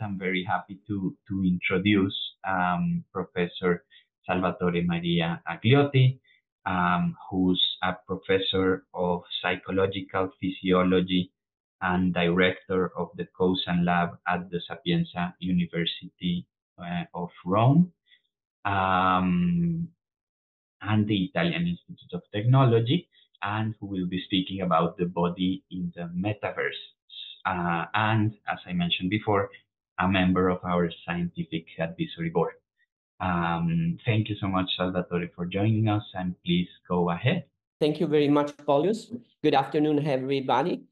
I'm very happy to introduce Professor Salvatore Maria Agliotti, who's a professor of psychological physiology and director of the Cousin Lab at the Sapienza University of Rome, and the Italian Institute of Technology, and who will be speaking about the body in the metaverse. And as I mentioned before, a member of our scientific advisory board. Thank you so much, Salvatore, for joining us, and please go ahead. Thank you very much, Paulius. Good afternoon, everybody.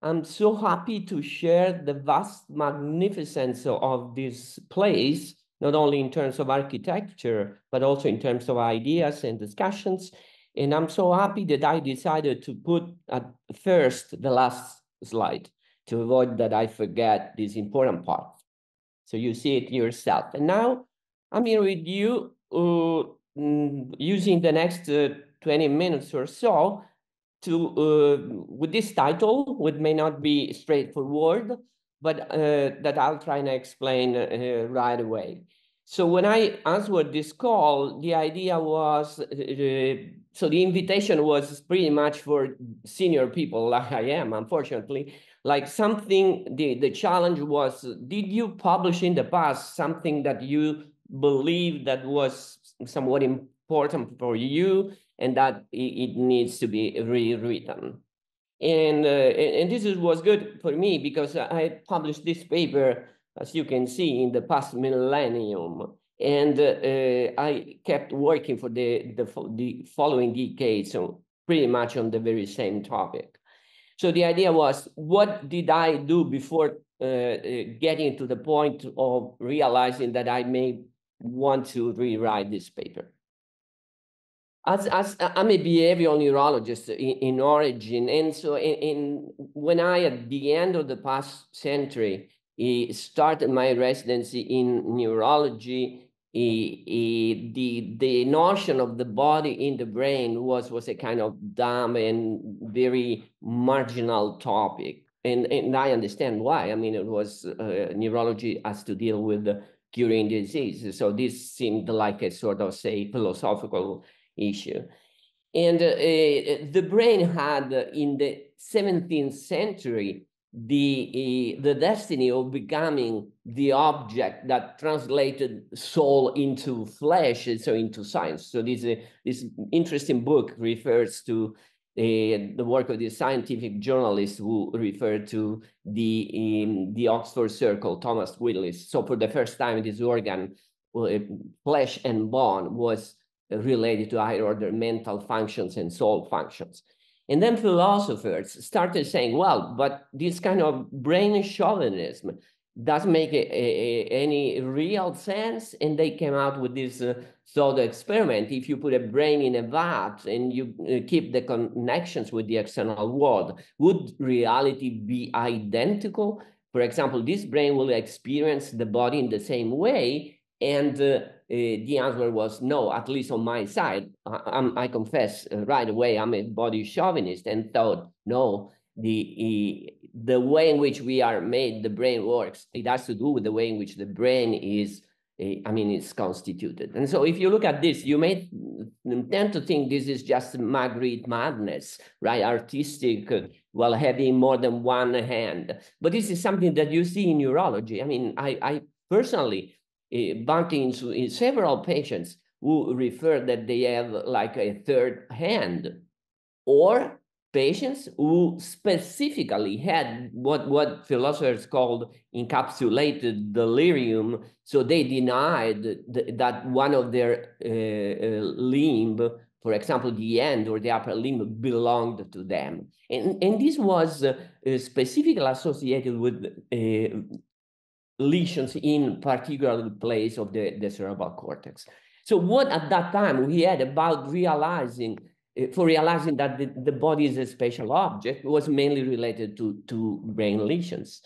I'm so happy to share the vast magnificence of this place, not only in terms of architecture, but also in terms of ideas and discussions. And I'm so happy that I decided to put at first the last slide to avoid that I forget this important part. So you see it yourself. And now I'm here with you using the next 20 minutes or so to with this title, which may not be straightforward, but that I'll try and explain right away. So when I answered this call, the idea was, so the invitation was pretty much for senior people like I am, unfortunately. Like something, the challenge was, did you publish in the past something that you believe that was somewhat important for you and that it needs to be rewritten? And this was good for me because I published this paper, as you can see, in the past millennium. And I kept working for the following decade, so pretty much on the very same topic. So the idea was, what did I do before getting to the point of realizing that I may want to rewrite this paper? As I'm a behavioral neurologist in origin, and so when I, at the end of the past century, started my residency in neurology, the notion of the body in the brain was a kind of dumb and very marginal topic. And I understand why. I mean, it was neurology has to deal with curing disease. So this seemed like a sort of, say, philosophical issue. And the brain had, in the 17th century, the destiny of becoming the object that translated soul into flesh, so into science. So this interesting book refers to the work of the scientific journalist who referred to the Oxford Circle, Thomas Willis. So for the first time, this organ, flesh and bone, was related to higher order mental functions and soul functions. And then philosophers started saying, well, but this kind of brain chauvinism doesn't make any real sense. And they came out with this thought experiment. If you put a brain in a vat and you keep the connections with the external world, would reality be identical? For example, this brain will experience the body in the same way. And the answer was no, at least on my side. I confess right away, I'm a body chauvinist and thought, no, the way in which we are made, the brain works, it has to do with the way in which the brain is, is constituted. And so if you look at this, you may tend to think this is just Magritte madness, right? Artistic, while having more than one hand. But this is something that you see in neurology. I mean, I personally bumped into several patients who refer that they have like a third hand, or patients who specifically had what philosophers called encapsulated delirium. So they denied that one of their limb, for example, the hand or the upper limb, belonged to them. And this was specifically associated with lesions in particular place of the cerebral cortex. So what at that time we had about realizing that the body is a special object was mainly related to brain lesions.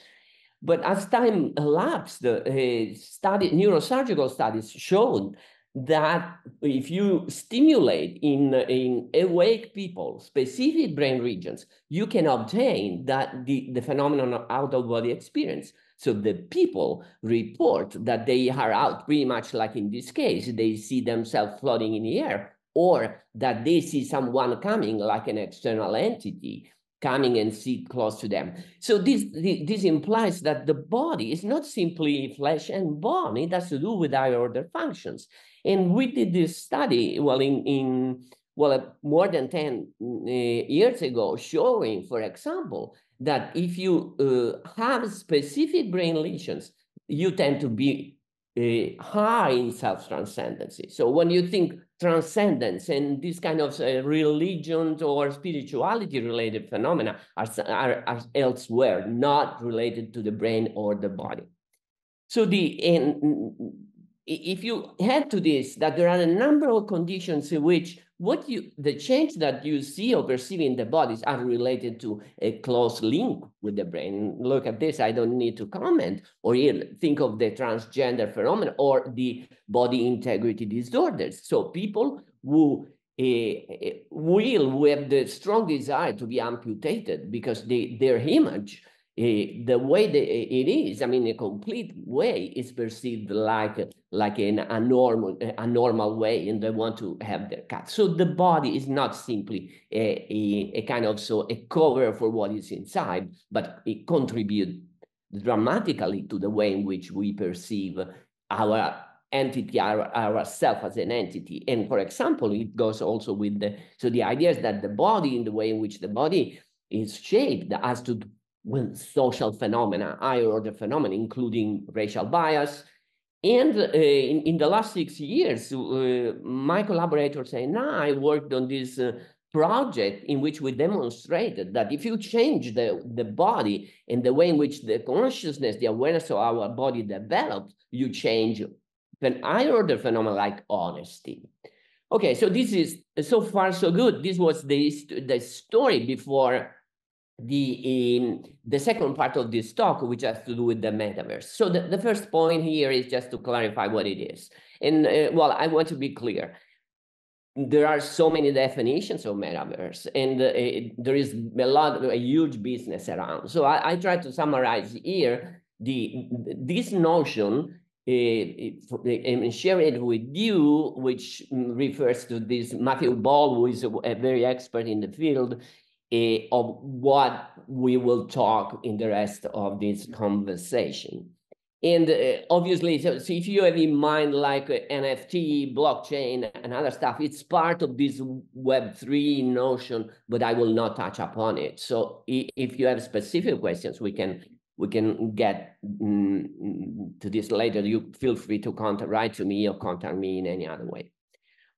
But as time elapsed, neurosurgical studies showed that if you stimulate in awake people specific brain regions, you can obtain that the phenomenon of out-of-body experience. So the people report that they are out pretty much like in this case, they see themselves floating in the air, or that they see someone coming like an external entity coming and sit close to them. So this implies that the body is not simply flesh and bone, it has to do with higher order functions. And we did this study, well, more than 10 years ago, showing, for example, that if you have specific brain lesions, you tend to be high in self-transcendency. So when you think transcendence and this kind of religion or spirituality-related phenomena are elsewhere, not related to the brain or the body. So if you add to this that there are a number of conditions in which the change that you see or perceive in the bodies are related to a close link with the brain. Look at this, I don't need to comment, or think of the transgender phenomenon or the body integrity disorders. So people who have the strong desire to be amputated because their image, the way it is, I mean, a complete way is perceived like a normal way, and they want to have their cut. So the body is not simply a kind of a cover for what is inside, but it contributes dramatically to the way in which we perceive our entity, ourself as an entity. And for example, it goes also with the idea is that the body, in the way in which the body is shaped, has to do with social phenomena, higher order phenomena, including racial bias. And in the last 6 years, my collaborators and I worked on this project in which we demonstrated that if you change the body and the way in which the consciousness, the awareness of our body develops, you change an higher order phenomena like honesty. Okay, so this is so far so good. This was the story before the second part of this talk, which has to do with the metaverse. So the first point here is just to clarify what it is. And well, I want to be clear. There are so many definitions of metaverse, and there is a huge business around. So I try to summarize here this notion and share it with you, which refers to this Matthew Ball, who is a very expert in the field, of what we will talk in the rest of this conversation. And obviously, so if you have in mind like NFT, blockchain, and other stuff, it's part of this Web3 notion, but I will not touch upon it. So if you have specific questions, we can get to this later. You feel free to write to me or contact me in any other way.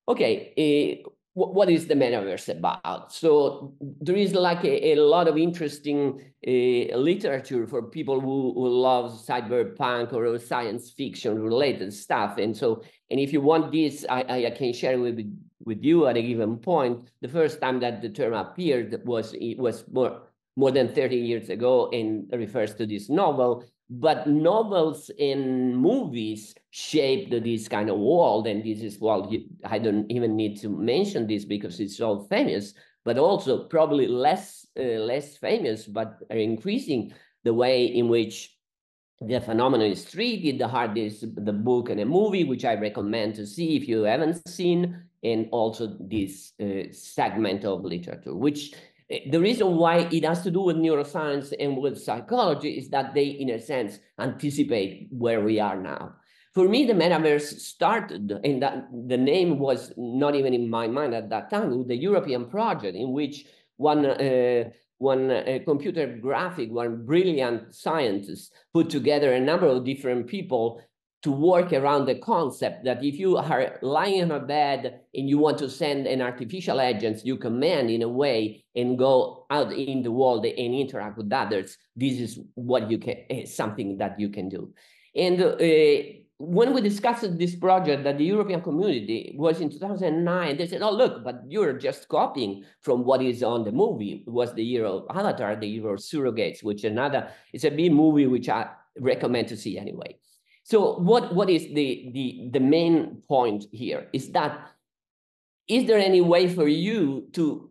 Okay. What is the metaverse about? So there is like a lot of interesting literature for people who love cyberpunk or science fiction related stuff. And if you want this, I can share with you at a given point. The first time that the term appeared was more than 30 years ago, and refers to this novel. But novels and movies shaped this kind of world, and this is, well, I don't even need to mention this because it's so famous, but also probably less famous, but are increasing the way in which the phenomenon is treated. The Hard is the book and a movie, which I recommend to see if you haven't seen, and also this segment of literature, which the reason why it has to do with neuroscience and with psychology is that they, in a sense, anticipate where we are now. For me, the metaverse started, and that the name was not even in my mind at that time, with the European project, in which one computer graphic, one brilliant scientist put together a number of different people to work around the concept that if you are lying in a bed and you want to send an artificial agent, you command in a way and go out in the world and interact with others, this is what you can, something that you can do. And when we discussed this project that the European community was in 2009, they said, oh, look, but you're just copying from what is on the movie. It was the year of Avatar, the year of Surrogates, which it's a big movie, which I recommend to see anyway. So what is the main point here is that, is there any way for you to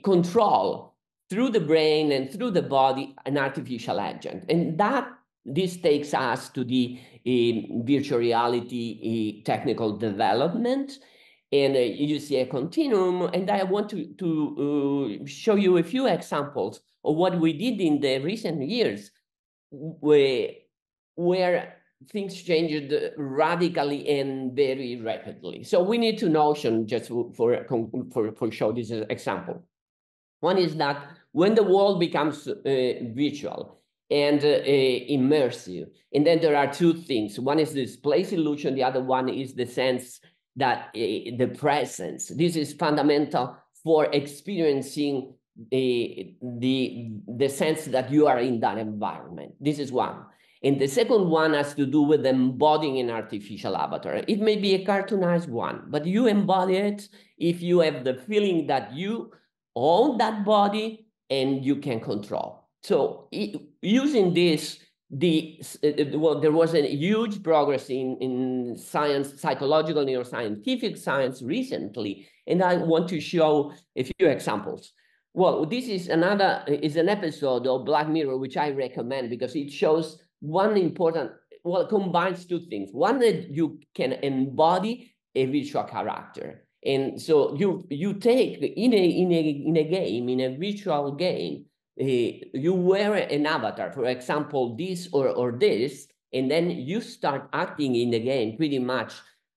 control through the brain and through the body an artificial agent? And that this takes us to the virtual reality technical development. And you see a continuum, and I want to show you a few examples of what we did in the recent years, where things changed radically and very rapidly. So we need to notion, just for show this example. One is that when the world becomes virtual and immersive, and then there are two things. One is this place illusion, the other one is the sense that the presence. This is fundamental for experiencing the sense that you are in that environment. This is one. And the second one has to do with embodying an artificial avatar. It may be a cartoonized one, but you embody it if you have the feeling that you own that body and you can control. So using this, well, there was a huge progress in science, psychological neuroscientific science recently, and I want to show a few examples. Well, this is an episode of Black Mirror, which I recommend because it shows one important, well, it combines two things. One, that you can embody a virtual character. And so you take in a game, in a virtual game, you wear an avatar, for example, this or this, and then you start acting in the game pretty much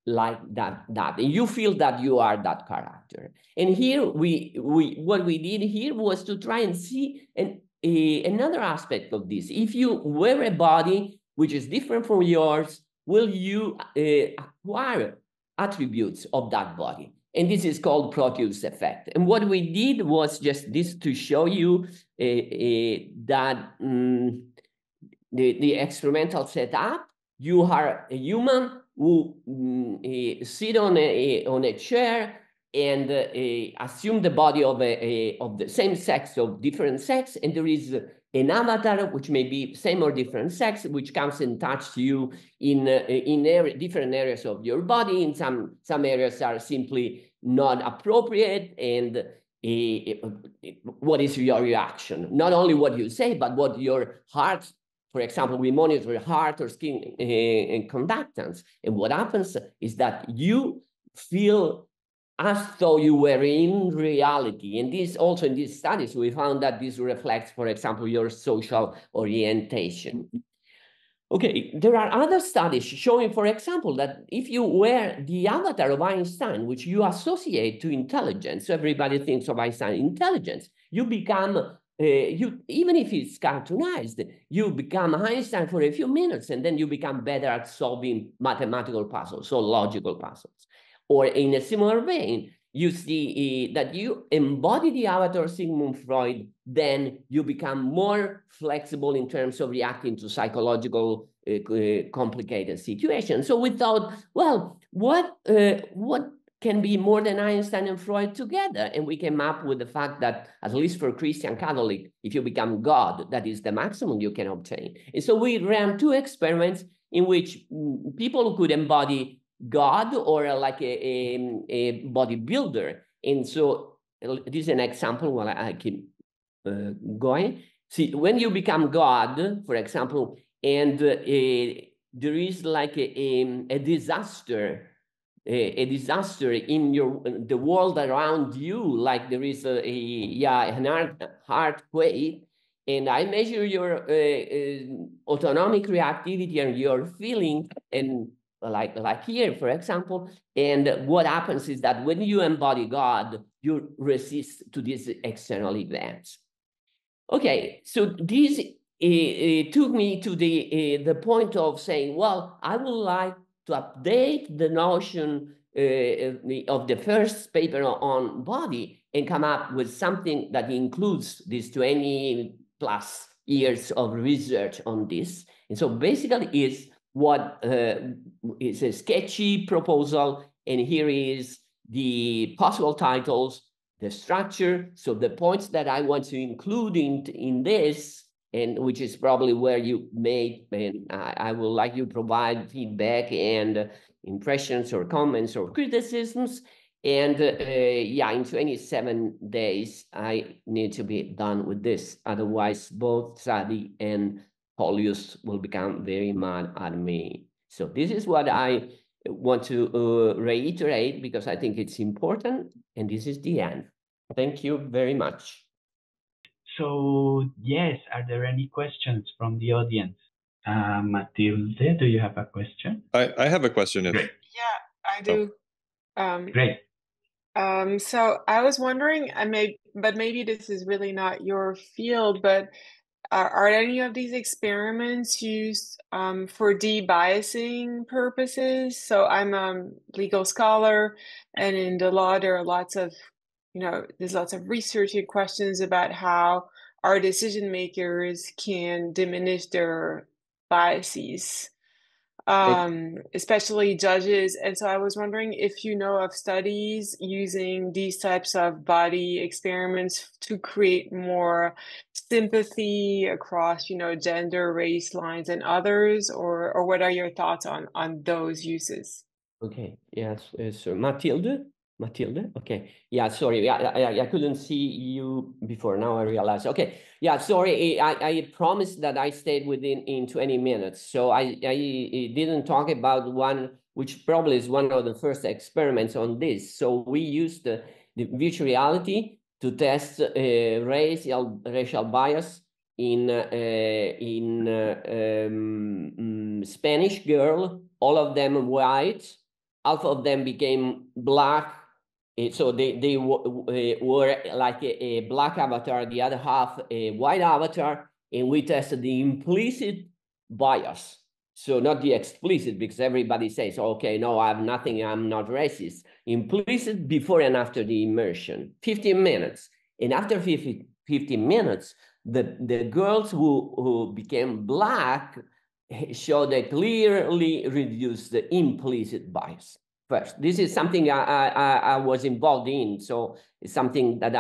like that, and you feel that you are that character. And here what we did here was to try and see another aspect of this. If you wear a body which is different from yours, will you acquire attributes of that body? And this is called Proteus effect. And what we did was just this to show you that the experimental setup. You are a human who sit on a chair and assume the body of the same sex, of different sex, and there is an avatar which may be same or different sex, which comes and touches you in different areas of your body. In some areas are simply not appropriate, and what is your reaction? Not only what you say, but what your heart. For example, we monitor heart or skin conductance, and what happens is that you feel as though you were in reality. And this also in these studies, we found that this reflects, for example, your social orientation. Okay, there are other studies showing, for example, that if you wear the avatar of Einstein, which you associate to intelligence, so everybody thinks of Einstein intelligence, you become, even if it's cartoonized, you become Einstein for a few minutes, and then you become better at solving mathematical puzzles, so logical puzzles. Or in a similar vein, you see that you embody the avatar of Sigmund Freud, then you become more flexible in terms of reacting to psychological complicated situations. So we thought, well, what can be more than Einstein and Freud together? And we came up with the fact that, at least for Christian Catholic, if you become God, that is the maximum you can obtain. And so we ran two experiments in which people could embody God or like a bodybuilder. And so this is an example while I keep going. See, when you become God, for example, and there is like a disaster, in the world around you, like there is an earthquake, and I measure your autonomic reactivity and your feeling, and like here, for example, and what happens is that when you embody God, you resist to these external events. Okay, so this took me to the point of saying, well, I would like to update the notion of the first paper on body and come up with something that includes these 20+ years of research on this. And so basically is what is a sketchy proposal, and here is the possible titles, the structure, so the points that I want to include in this, and which is probably where you made, and I would like you to provide feedback and impressions or comments or criticisms. And yeah, in 27 days, I need to be done with this. Otherwise, both Sadi and Polius will become very mad at me. So this is what I want to reiterate, because I think it's important, and this is the end. Thank you very much. So yes, are there any questions from the audience? Matilde, do you have a question? I have a question. Great. Yeah, I do. Great. So I was wondering, but maybe this is really not your field, but are any of these experiments used for de-biasing purposes? So I'm a legal scholar, and in the law, there are lots of, there's lots of research and questions about how our decision makers can diminish their biases, especially judges. And so I was wondering if you know of studies using these types of body experiments to create more sympathy across, gender, race lines, and others, or what are your thoughts on those uses? Okay, yes, so Matilde? Okay, yeah, sorry, I couldn't see you before, now I realize. Okay, yeah, sorry, I promised that I stayed in 20 minutes, so I didn't talk about one, which probably is one of the first experiments on this. So we used the virtual reality to test racial bias in Spanish girl, all of them white, half of them became black, so they were like a black avatar, the other half a white avatar, and we tested the implicit bias. So not the explicit, because everybody says, okay, no, I have nothing, I'm not racist. Implicit before and after the immersion, 15 minutes. And after 15 minutes, the girls who became black showed a clearly reduced the implicit bias. First, this is something I was involved in, so it's something that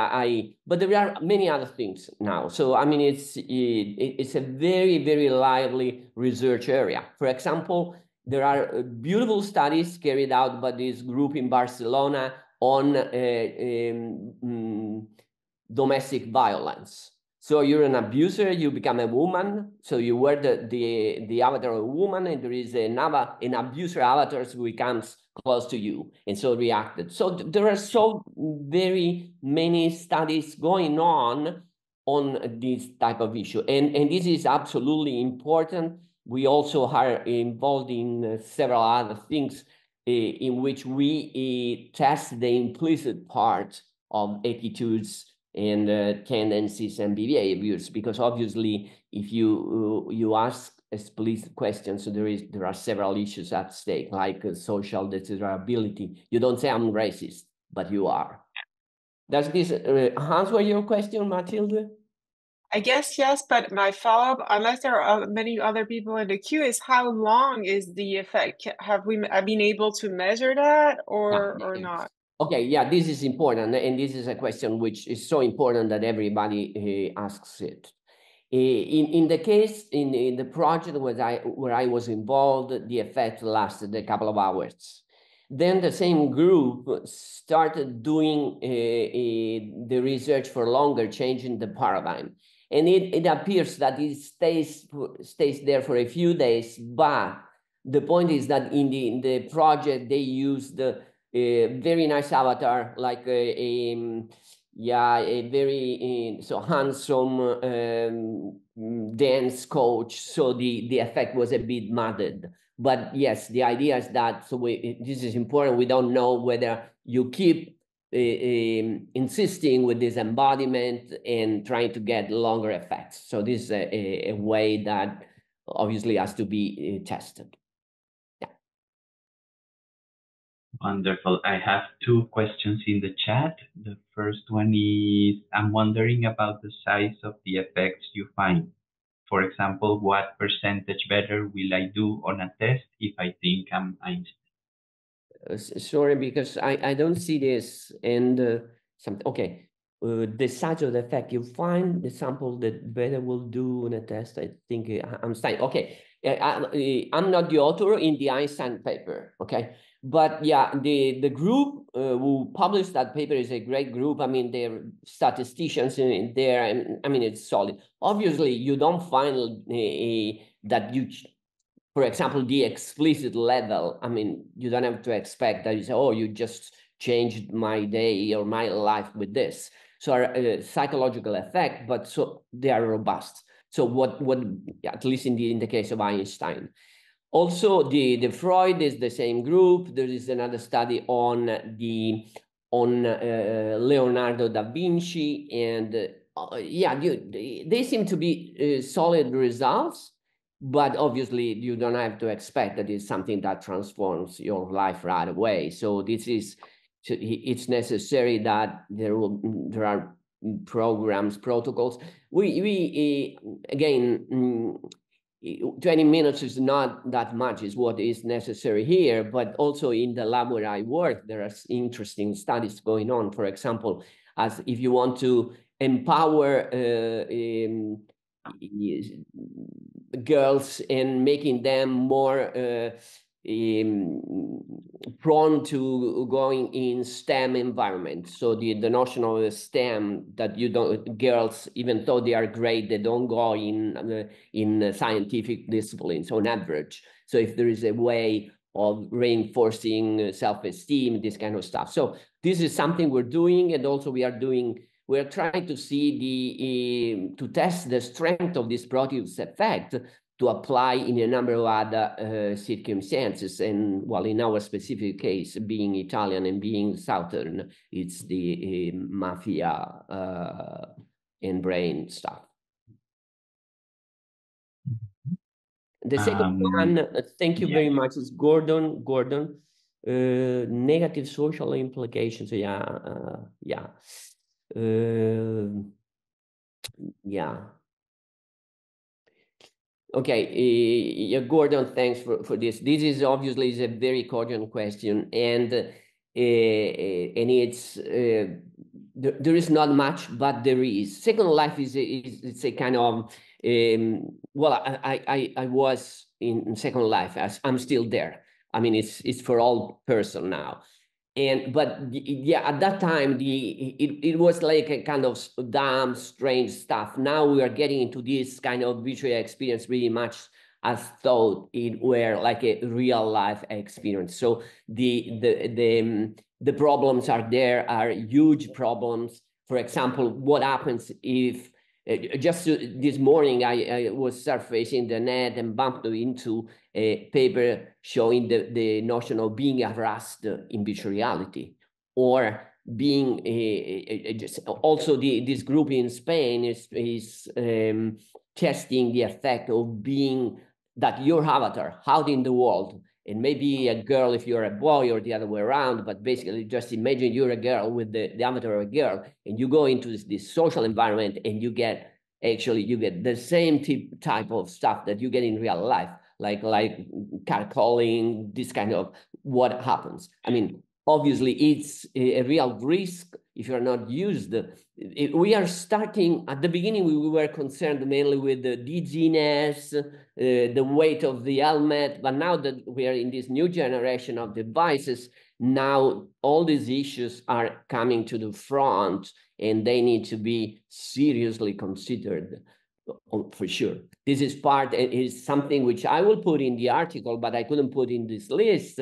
but there are many other things now. So I mean, it's a very, very lively research area. For example, there are beautiful studies carried out by this group in Barcelona on domestic violence. So you're an abuser, you become a woman, so you wear the avatar of a woman, and there is an abuser avatar who becomes close to you, and so reacted. So there are so very many studies going on this type of issue, and this is absolutely important. We also are involved in several other things in which we test the implicit part of attitudes and tendencies and behaviors, because obviously if you ask explicit questions, so there are several issues at stake, like social desirability. You don't say I'm racist, but you are. Does this answer your question, Matilde? I guess yes, but my follow-up, unless there are many other people in the queue, is how long is the effect? Have we been able to measure that or not? Okay, yeah, this is important, and this is a question which is so important that everybody asks it. In the case, in the project where I was involved, the effect lasted a couple of hours. Then the same group started doing the research for longer, changing the paradigm. And it appears that it stays there for a few days, but the point is that in the project, they used a very nice avatar, like a very handsome dance coach. So the effect was a bit muddled. But yes, the idea is that, this is important. We don't know whether you keep insisting with this embodiment and trying to get longer effects. So this is a way that obviously has to be tested. Wonderful. I have two questions in the chat. The first one is, I'm wondering about the size of the effects you find. For example, what percentage better will I do on a test if I think I'm Einstein? Sorry, because I don't see this. And the size of the effect you find, the sample that better will do on a test, I think Einstein. Okay, I'm not the author in the Einstein paper, okay? But yeah, the group who published that paper is a great group. I mean, they're statisticians in there, and I mean, it's solid. Obviously, you don't find that you, for example, the explicit level. I mean, you don't have to expect that you say, oh, you just changed my day or my life with this. So psychological effect, but so they are robust. So what at least in the case of Einstein. Also, the Freud is the same group. There is another study on Leonardo da Vinci, and yeah, they seem to be solid results, but obviously you don't have to expect that it's something that transforms your life right away. So it's necessary that there are programs, protocols. We again. 20 minutes is not that much, is what is necessary here, but also in the lab where I work, there are interesting studies going on. For example, as if you want to empower girls and making them more prone to going in STEM environment. So the notion of STEM, that you don't, girls, even though they are great, they don't go in scientific disciplines on average. So if there is a way of reinforcing self-esteem, this kind of stuff. So this is something we're doing, and also we're trying to see to test the strength of this Proteus effect to apply in a number of other circumstances. And well, in our specific case, being Italian and being Southern, it's the mafia and brain stuff. The second one, thank you very much, is Gordon. Negative social implications. Yeah. Okay, Gordon, thanks for this. This is obviously a very cogent question, and it's there is not much, but there is. Second life is it's a kind of well, I was in Second Life. I'm still there. I mean, it's for all person now. But yeah, at that time, it was like a kind of damn strange stuff. Now we are getting into this kind of visual experience really much as though it were like a real life experience. So the problems are huge problems. For example, what happens if just this morning I was surfacing the net and bumped into a paper showing the notion of being harassed in virtual reality, or being also this group in Spain is testing the effect of being that your avatar out in the world, and maybe a girl if you're a boy or the other way around, but basically just imagine you're a girl with the avatar of a girl, and you go into this social environment, and you get the same type of stuff that you get in real life, like catcalling, this kind of what happens. I mean, obviously it's a real risk if you're not used. We are starting, at the beginning, we were concerned mainly with the dizziness, the weight of the helmet, but now that we are in this new generation of devices, now all these issues are coming to the front, and they need to be seriously considered for sure. This is something which I will put in the article, but I couldn't put in this list.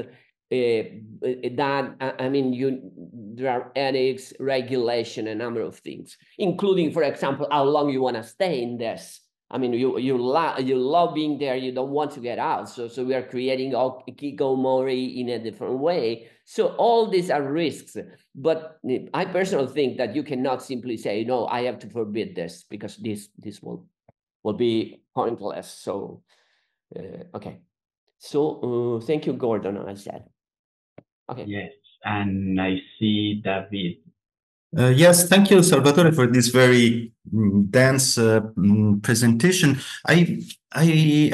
That I mean, there are ethics, regulation, a number of things, including, for example, how long you want to stay in this. I mean, you love being there, you don't want to get out. So we are creating hikikomori in a different way. So all these are risks. But I personally think that you cannot simply say, no, I have to forbid this, because this will be pointless. So okay. So thank you, Gordon, I said. Okay. Yes, and I see David. Yes, thank you, Salvatore, for this very dense presentation. I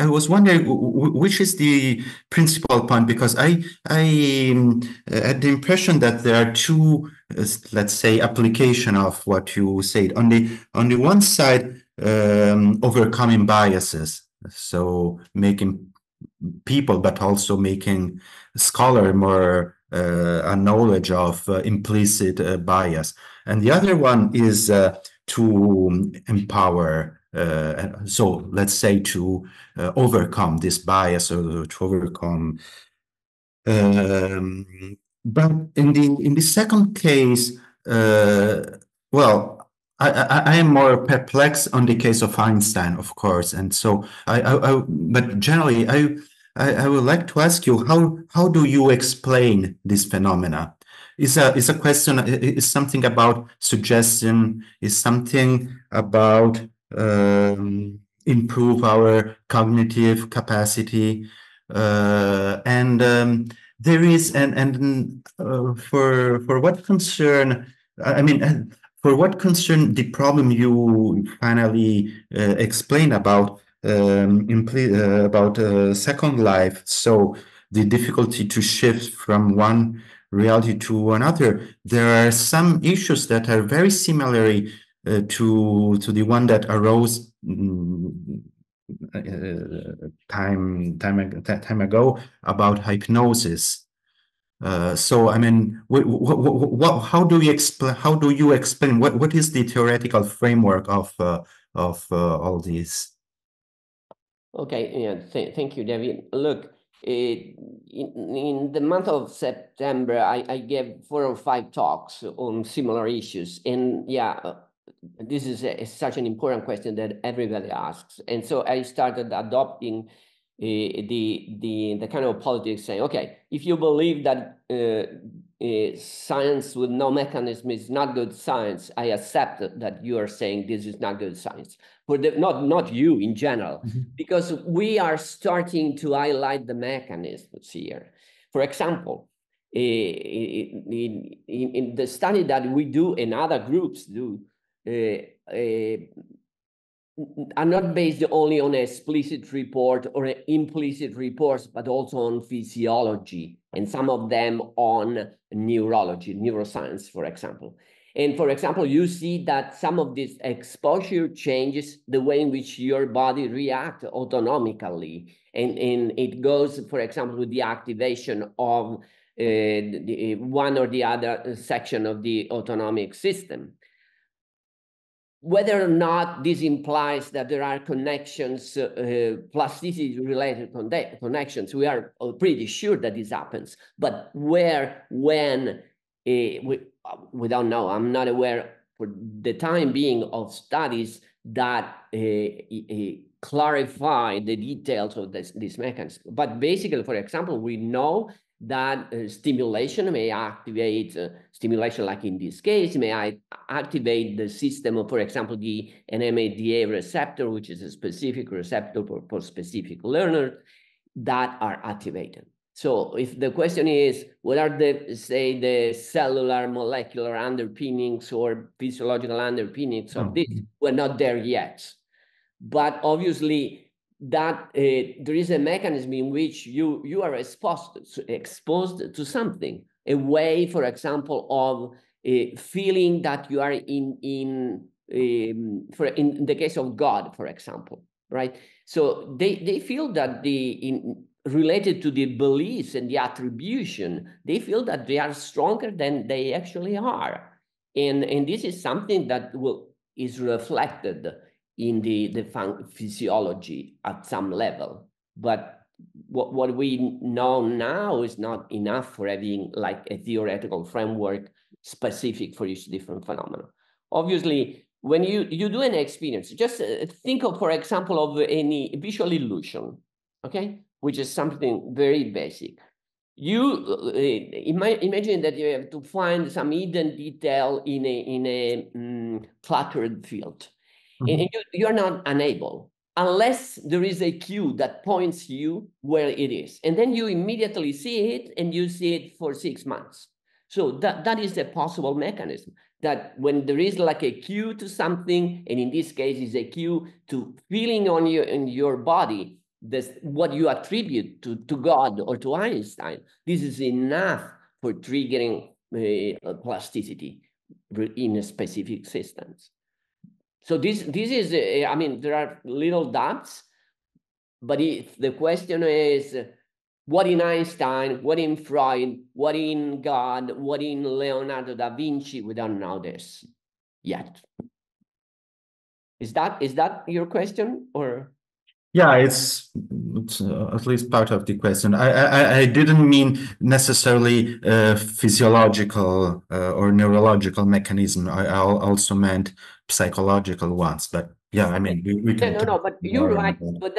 was wondering which is the principal point, because I had the impression that there are two, let's say, application of what you said. On the one side, overcoming biases, so making people, but also making scholar more a knowledge of implicit bias. And the other one is to empower, so let's say to overcome this bias or to overcome. But in the second case, well, I am more perplexed on the case of Einstein, of course, and so but generally, I would like to ask you how do you explain this phenomena? Is a question, is something about suggestion, is something about improve our cognitive capacity, and there is for what concern, I mean, for what concern the problem you finally explain about Second Life, so the difficulty to shift from one reality to another, there are some issues that are very similar to the one that arose time ago about hypnosis. So I mean, how do you explain? How do you explain? What is the theoretical framework of all these? Okay, yeah, thank you, David. Look, in the month of September, I gave 4 or 5 talks on similar issues, and yeah, this is such an important question that everybody asks, and so I started adopting the kind of politics saying, okay, if you believe that science with no mechanism is not good science, I accept that you are saying this is not good science. For the not you in general, because we are starting to highlight the mechanisms here. For example, in the study that we do and other groups do, are not based only on explicit report or implicit reports, but also on physiology, and some of them on neurology, neuroscience, for example. And for example, you see that some of this exposure changes the way in which your body reacts autonomically. And it goes, for example, with the activation of one or the other section of the autonomic system. Whether or not this implies that there are connections, plasticity-related connections, we are pretty sure that this happens. But where, when, we don't know. I'm not aware for the time being of studies that clarify the details of this mechanism. But basically, for example, we know that stimulation may activate, stimulation like in this case, may activate the system of, for example, the NMDA receptor, which is a specific receptor for specific learners that are activated. So if the question is, what are the, say, the cellular molecular underpinnings or physiological underpinnings of this? We're not there yet. But obviously, that there is a mechanism in which you are exposed to something, a way, for example, of feeling that you are in the case of God, for example, right? So they feel that related to the beliefs and the attribution, they feel that they are stronger than they actually are, and this is something that is reflected in the physiology at some level. But what we know now is not enough for having like a theoretical framework specific for each different phenomenon. Obviously, when you do an experience, just think of, for example, of any visual illusion, okay, which is something very basic. You imagine that you have to find some hidden detail in a cluttered field. And you are not unable, unless there is a cue that points you where it is. And then you immediately see it, and you see it for 6 months. So that is a possible mechanism, that when there is like a cue to something, and in this case is a cue to feeling on in your body, what you attribute to God or to Einstein, this is enough for triggering plasticity in a specific systems. So this is, I mean, there are little dots, But if the question is, what in Einstein, what in Freud, what in God, what in Leonardo da Vinci, we don't know this yet. Is that your question, or? Yeah, it's at least part of the question. I didn't mean necessarily physiological or neurological mechanism. I also meant psychological ones. But yeah, I mean, we can. No, but you're right. But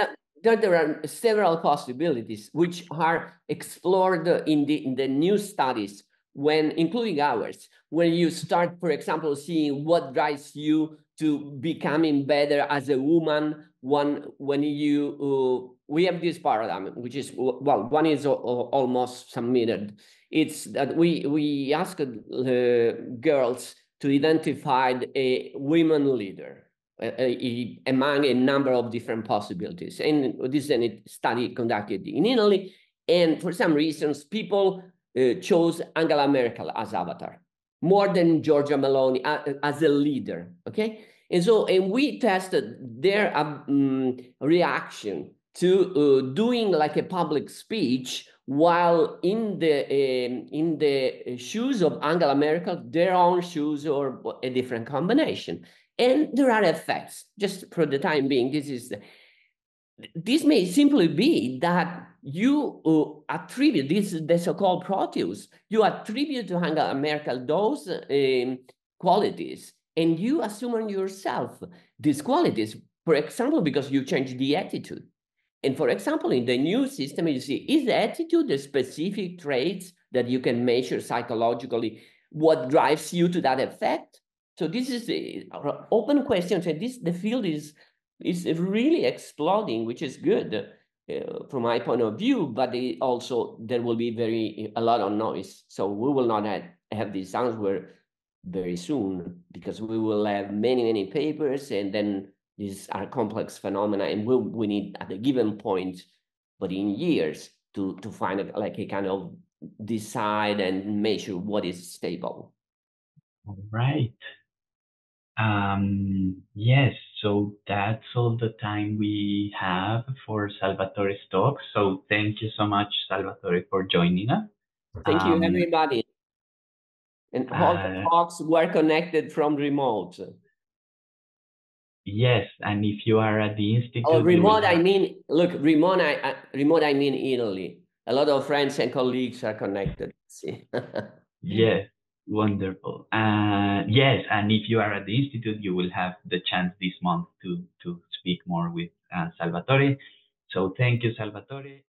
there are several possibilities which are explored in the new studies, including ours, when you start, for example, seeing what drives you to becoming better as a woman. When you we have this paradigm, which is, well, one is almost submitted. It's that we ask girls to identify a women leader among a number of different possibilities. And this is a study conducted in Italy. And for some reasons, people chose Angela Merkel as avatar, more than Giorgia Meloni as a leader, okay? And we tested their reaction to doing like a public speech while in the shoes of Angela Merkel, their own shoes, or a different combination. And there are effects. Just for the time being, this may simply be that you attribute the so-called Proteus. You attribute to Angela Merkel those qualities, and you assume on yourself these qualities, for example, because you change the attitude. And for example, in the new system, you see, is the attitude the specific traits that you can measure psychologically what drives you to that effect? So this is the open questions, and the field is really exploding, which is good from my point of view, but also there will be a lot of noise. So we will not have this answer very soon, because we will have many papers, and then these are complex phenomena, and we need at a given point, but in years, to find a kind of decide and measure what is stable. All right. Yes, so that's all the time we have for Salvatore's talk. So thank you so much, Salvatore, for joining us. Thank you, everybody. And all the talks were connected from remote. Yes, and if you are at the Institute... Oh, remote, I mean, look, remote, I mean Italy. A lot of friends and colleagues are connected. See? Yes, wonderful. Yes, and if you are at the Institute, you will have the chance this month to speak more with Salvatore. So thank you, Salvatore.